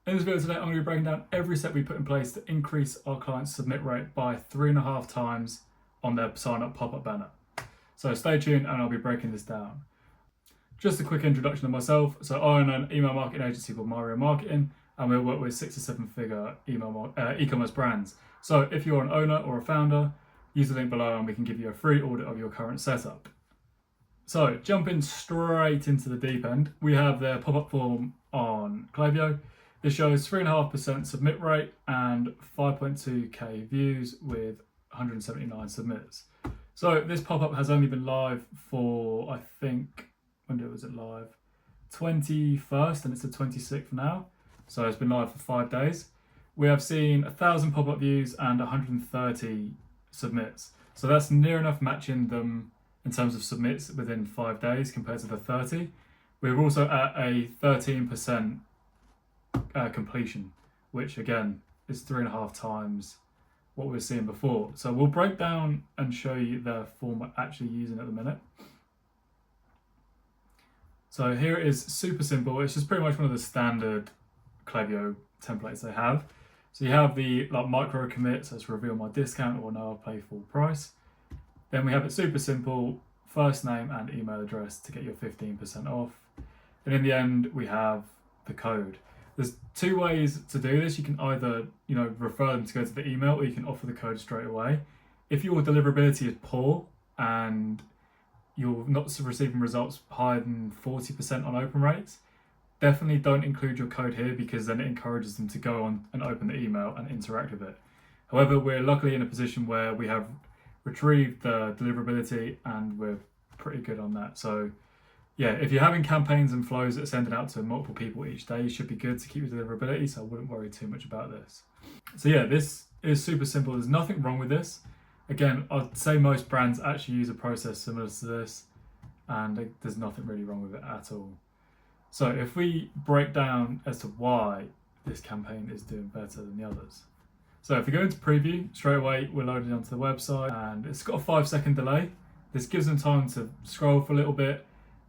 In this video today, I'm going to be breaking down every step we put in place to increase our clients' submit rate by 3.5 times on their sign up pop-up banner. So stay tuned and I'll be breaking this down. Just a quick introduction of myself. So I own an email marketing agency called Mario Marketing, and we work with 6 to 7 figure e-commerce brands. So if you're an owner or a founder, use the link below and we can give you a free audit of your current setup. So jumping straight into the deep end, we have their pop-up form on Klaviyo. This shows 3.5% submit rate and 5.2k views with 179 submitters. So this pop-up has only been live for, I think, when was it live? 21st, and it's the 26th now. So it's been live for 5 days. We have seen 1,000 pop-up views and 130 submits. So that's near enough matching them in terms of submits within 5 days compared to the 30. We're also at a 13% completion, which again is 3.5 times what we were seeing before. So we'll break down and show you the form we're actually using at the minute. So here it is, super simple. It's just pretty much one of the standard Klaviyo templates they have. So you have the micro commit, so it's reveal my discount or no, I'll pay full price. Then we have it super simple, first name and email address to get your 15% off. And in the end, we have the code. There's 2 ways to do this. You can either, refer them to go to the email, or you can offer the code straight away. If your deliverability is poor and you're not receiving results higher than 40% on open rates, definitely don't include your code here, because then it encourages them to go on and open the email and interact with it. However, we're luckily in a position where we have retrieved the deliverability and we're pretty good on that. So yeah, if you're having campaigns and flows that are sending out to multiple people each day, you should be good to keep your deliverability, so I wouldn't worry too much about this. So yeah, this is super simple. There's nothing wrong with this. Again, I'd say most brands actually use a process similar to this, and there's nothing really wrong with it at all. So if we break down as to why this campaign is doing better than the others. So if we go into preview, straight away we're loaded onto the website, and it's got a 5-second delay. This gives them time to scroll for a little bit,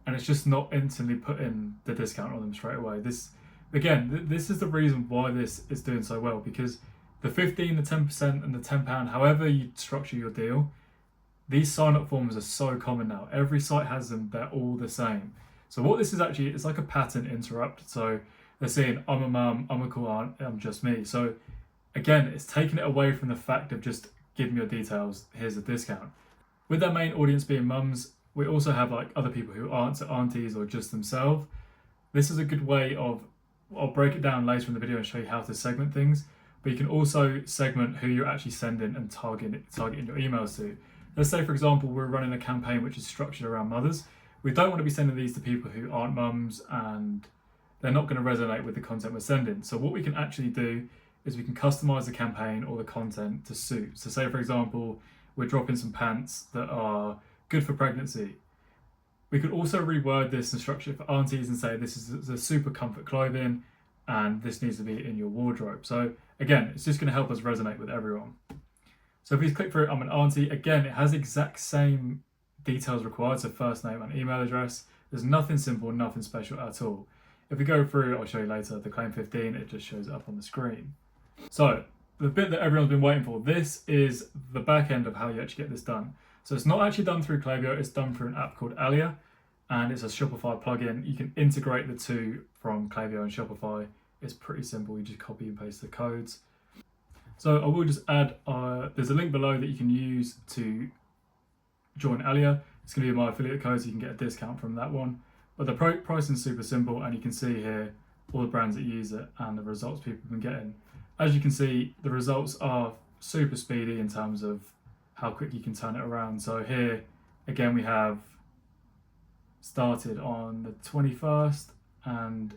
and it's just not instantly putting the discount on them straight away. This is the reason why this is doing so well, because the 15, the 10% and the £10, however you structure your deal, these sign-up forms are so common now. Every site has them, they're all the same. So what this is actually, it's like a pattern interrupt. So they're saying, I'm a mum, I'm a cool aunt, I'm just me. So again, it's taking it away from the fact of just give me your details, here's a discount. With their main audience being mums, we also have other people who aren't aunties or just themselves. This is a good way of, I'll break it down later in the video and show you how to segment things, but you can also segment who you're actually sending and targeting your emails to. Let's say, for example, we're running a campaign which is structured around mothers. We don't want to be sending these to people who aren't mums, and they're not going to resonate with the content we're sending. So what we can actually do is we can customize the campaign or the content to suit. So say, for example, we're dropping some pants that are good for pregnancy. We could also reword this and structure it for aunties and say this is the super comfort clothing and this needs to be in your wardrobe. So again, it's just going to help us resonate with everyone. So if we click through I'm an auntie, again, it has exact same details required, so first name and email address. There's nothing simple, nothing special at all. If we go through, I'll show you later, the claim 15, it just shows it up on the screen. So the bit that everyone's been waiting for, this is the back end of how you actually get this done. So it's not actually done through Klaviyo, it's done through an app called Alia, and it's a Shopify plugin. You can integrate the two from Klaviyo and Shopify. It's pretty simple, you just copy and paste the codes. So I will just add, there's a link below that you can use to join Alia. It's going to be my affiliate code, so you can get a discount from that one. But the pricing is super simple, and you can see here all the brands that use it and the results people have been getting. As you can see, the results are super speedy in terms of how quick you can turn it around. So here, again, we have started on the 21st, and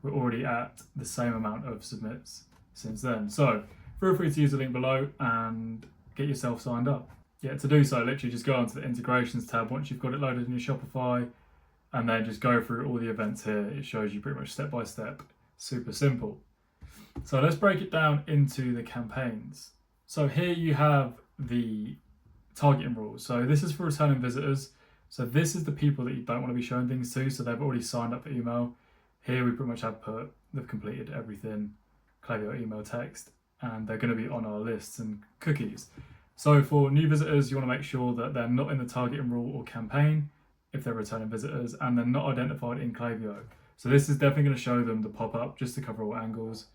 we're already at the same amount of submits since then. So feel free to use the link below and get yourself signed up. Yeah, to do so, literally just go onto the integrations tab once you've got it loaded in your Shopify, and then just go through all the events here. It shows you pretty much step by step, super simple. So let's break it down into the campaigns. So here you have the targeting rules. So this is for returning visitors. So this is the people that you don't want to be showing things to. So they've already signed up for email. Here we pretty much have put, they've completed everything. Klaviyo email text, and they're going to be on our lists and cookies. So for new visitors, you want to make sure that they're not in the targeting rule or campaign if they're returning visitors, and they're not identified in Klaviyo. So this is definitely going to show them the pop-up just to cover all angles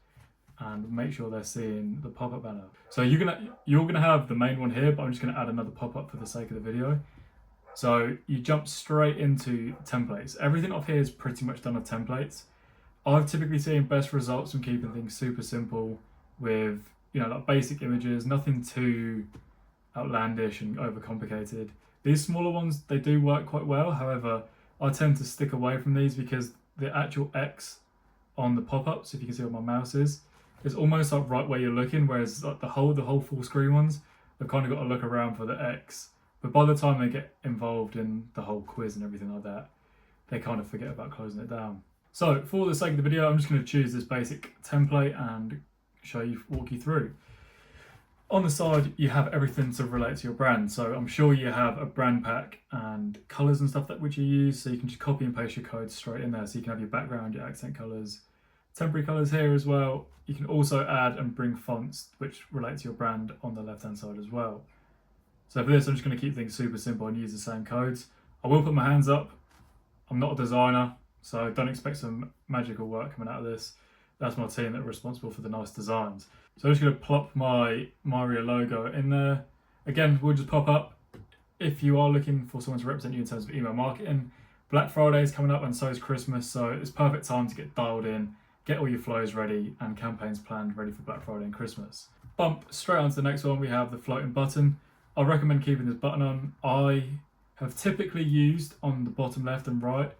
and make sure they're seeing the pop-up banner. So you're gonna have the main one here, but I'm just going to add another pop-up for the sake of the video. So you jump straight into templates. Everything off here is pretty much done with templates. I've typically seen best results from keeping things super simple with, like basic images, nothing too outlandish and overcomplicated. These smaller ones, they do work quite well. However, I tend to stick away from these because the actual X on the pop-ups, if you can see where my mouse is almost like right where you're looking, whereas like the whole full screen ones, they've kind of got to look around for the X. But by the time they get involved in the whole quiz and everything like that, they kind of forget about closing it down. So for the sake of the video, I'm just going to choose this basic template and walk you through. On the side, you have everything to relate to your brand. So I'm sure you have a brand pack and colors and stuff which you use. So you can just copy and paste your codes straight in there. So you can have your background, your accent colors, temporary colors here as well. You can also add and bring fonts which relate to your brand on the left-hand side as well. So for this, I'm just going to keep things super simple and use the same codes. I will put my hands up. I'm not a designer, so don't expect some magical work coming out of this. That's my team that are responsible for the nice designs. So I'm just going to plop my Mario logo in there. Again, we'll just pop up. If you are looking for someone to represent you in terms of email marketing, Black Friday is coming up and so is Christmas, so it's perfect time to get dialed in, get all your flows ready and campaigns planned ready for Black Friday and Christmas. Bump straight on to the next one, we have the floating button. I recommend keeping this button on. I have typically used on the bottom left and right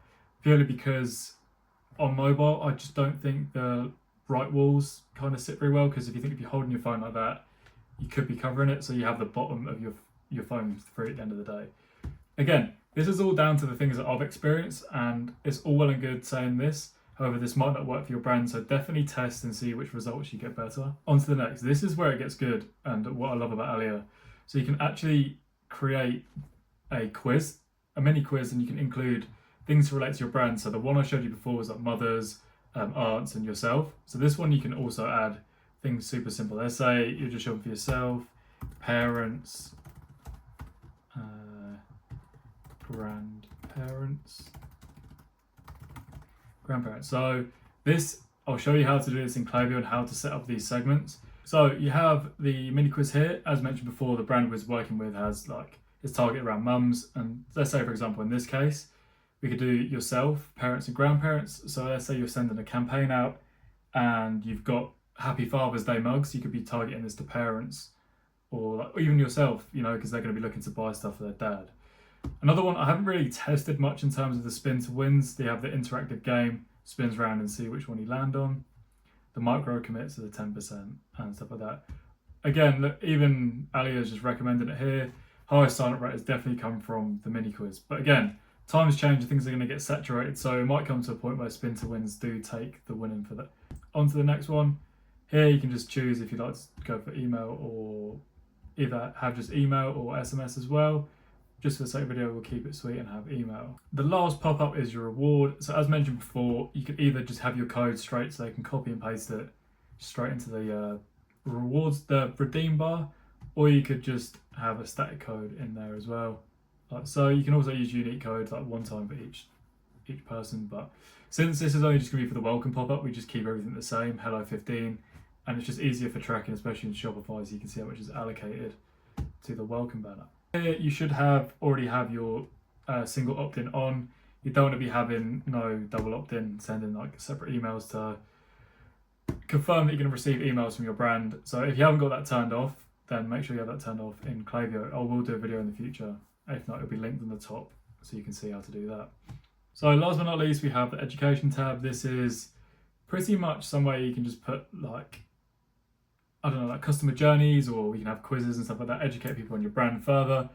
purely because on mobile I just don't think the right walls kind of sit very well, because if you're holding your phone like that, you could be covering it, so you have the bottom of your phone free at the end of the day. Again, this is all down to the things that I've experienced, and it's all well and good saying this. However, this might not work for your brand, so definitely test and see which results you get better. On to the next. This is where it gets good, and what I love about Alia. So you can actually create a quiz, a mini quiz, and you can include things to relate to your brand. So the one I showed you before was like mothers, aunts, and yourself. So this one you can also add things super simple. Let's say you're just shopping for yourself, parents, grandparents. So this, I'll show you how to do this in Klaviyo and how to set up these segments. So you have the mini quiz here. As mentioned before, the brand we're working with has it's targeted around mums, and let's say for example in this case we could do yourself, parents and grandparents. So let's say you're sending a campaign out and you've got Happy Father's Day mugs. You could be targeting this to parents or even yourself, because they're going to be looking to buy stuff for their dad. Another one I haven't really tested much in terms of the spin to wins. They have the interactive game, spins around and see which one you land on. The micro commits to the 10% and stuff like that. Again, look, even Ali has just recommended it here. Highest sign up rate has definitely come from the mini quiz. But again, times change, things are going to get saturated, so it might come to a point where spin to wins do take the winning for that. On to the next one. Here you can just choose if you'd like to go for email, or either have just email or SMS as well. Just for the sake of video, we'll keep it sweet and have email. The last pop-up is your reward. So as mentioned before, you could either just have your code straight so they can copy and paste it straight into the rewards, the redeem bar, or you could just have a static code in there as well. So you can also use unique codes, one time for each person. But since this is only just going to be for the welcome pop-up, we just keep everything the same, hello 15, and it's just easier for tracking, especially in Shopify, so you can see how much is allocated to the welcome banner. Here you should already have your single opt-in on. You don't want to be having no double opt-in, sending separate emails to confirm that you're going to receive emails from your brand. So if you haven't got that turned off, then make sure you have that turned off in Klaviyo. I will do a video in the future. If not, it'll be linked on the top so you can see how to do that. So last but not least, we have the education tab. This is pretty much somewhere you can just put customer journeys, or we can have quizzes and stuff like that, educate people on your brand further.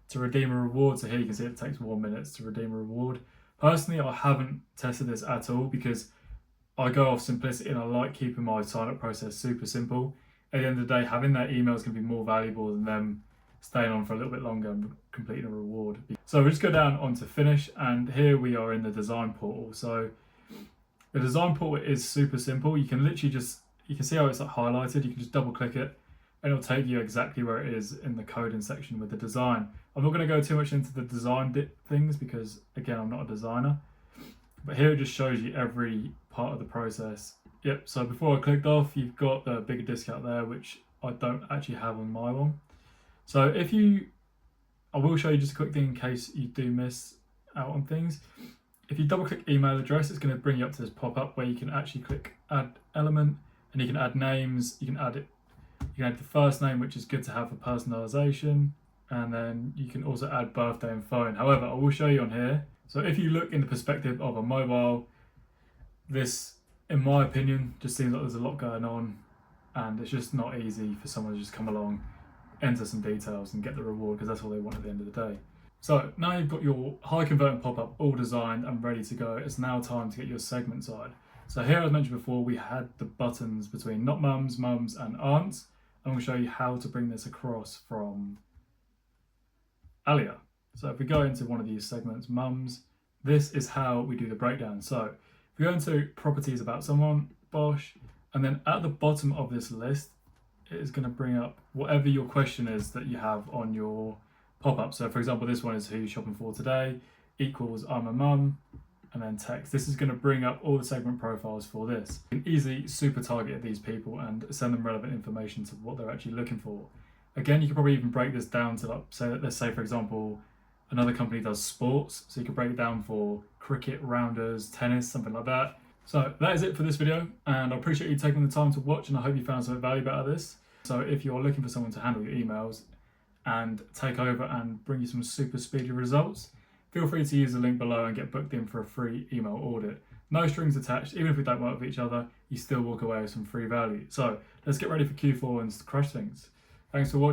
To redeem a reward, so here you can see it takes 1 minute to redeem a reward. Personally, I haven't tested this at all because I go off simplicity and I like keeping my sign-up process super simple. At the end of the day, having that email is going to be more valuable than them staying on for a little bit longer and completing a reward. So we just go down onto finish, and here we are in the design portal. So the design portal is super simple. You can literally just, you can see how it's like highlighted. You can just double click it and it'll take you exactly where it is in the coding section with the design. I'm not going to go too much into the design things because again, I'm not a designer, but here it just shows you every part of the process. Yep, so before I clicked off, you've got the bigger discount there, which I don't actually have on my one. So I will show you just a quick thing in case you do miss out on things. If you double click email address, it's going to bring you up to this pop-up where you can actually click add element, and you can add names. You can add the first name, which is good to have for personalization, and then you can also add birthday and phone. However, I will show you on here. So if you look in the perspective of a mobile, this, in my opinion, just seems like there's a lot going on, and it's just not easy for someone to just come along, enter some details and get the reward, because that's all they want at the end of the day. So now you've got your high converting pop-up all designed and ready to go. It's now time to get your segment side. So here, as mentioned before, we had the buttons between not mums, mums and aunts. I'm going to show you how to bring this across from Alia. So if we go into one of these segments, mums, this is how we do the breakdown. So if we go into properties about someone, bosh, and then at the bottom of this list, it is going to bring up whatever your question is that you have on your pop-up. So for example, this one is who you're shopping for today, equals I'm a mum, and then text. This is going to bring up all the segment profiles for this. You can easily super target these people and send them relevant information to what they're actually looking for. Again, you could probably even break this down to, like, say, let's say for example, another company does sports, so you could break it down for cricket, rounders, tennis, something like that. So that is it for this video, and I appreciate you taking the time to watch, and I hope you found some value out of this. So if you're looking for someone to handle your emails and take over and bring you some super speedy results, feel free to use the link below and get booked in for a free email audit. No strings attached. Even if we don't work with each other, you still walk away with some free value. So let's get ready for Q4 and crush things. Thanks for watching.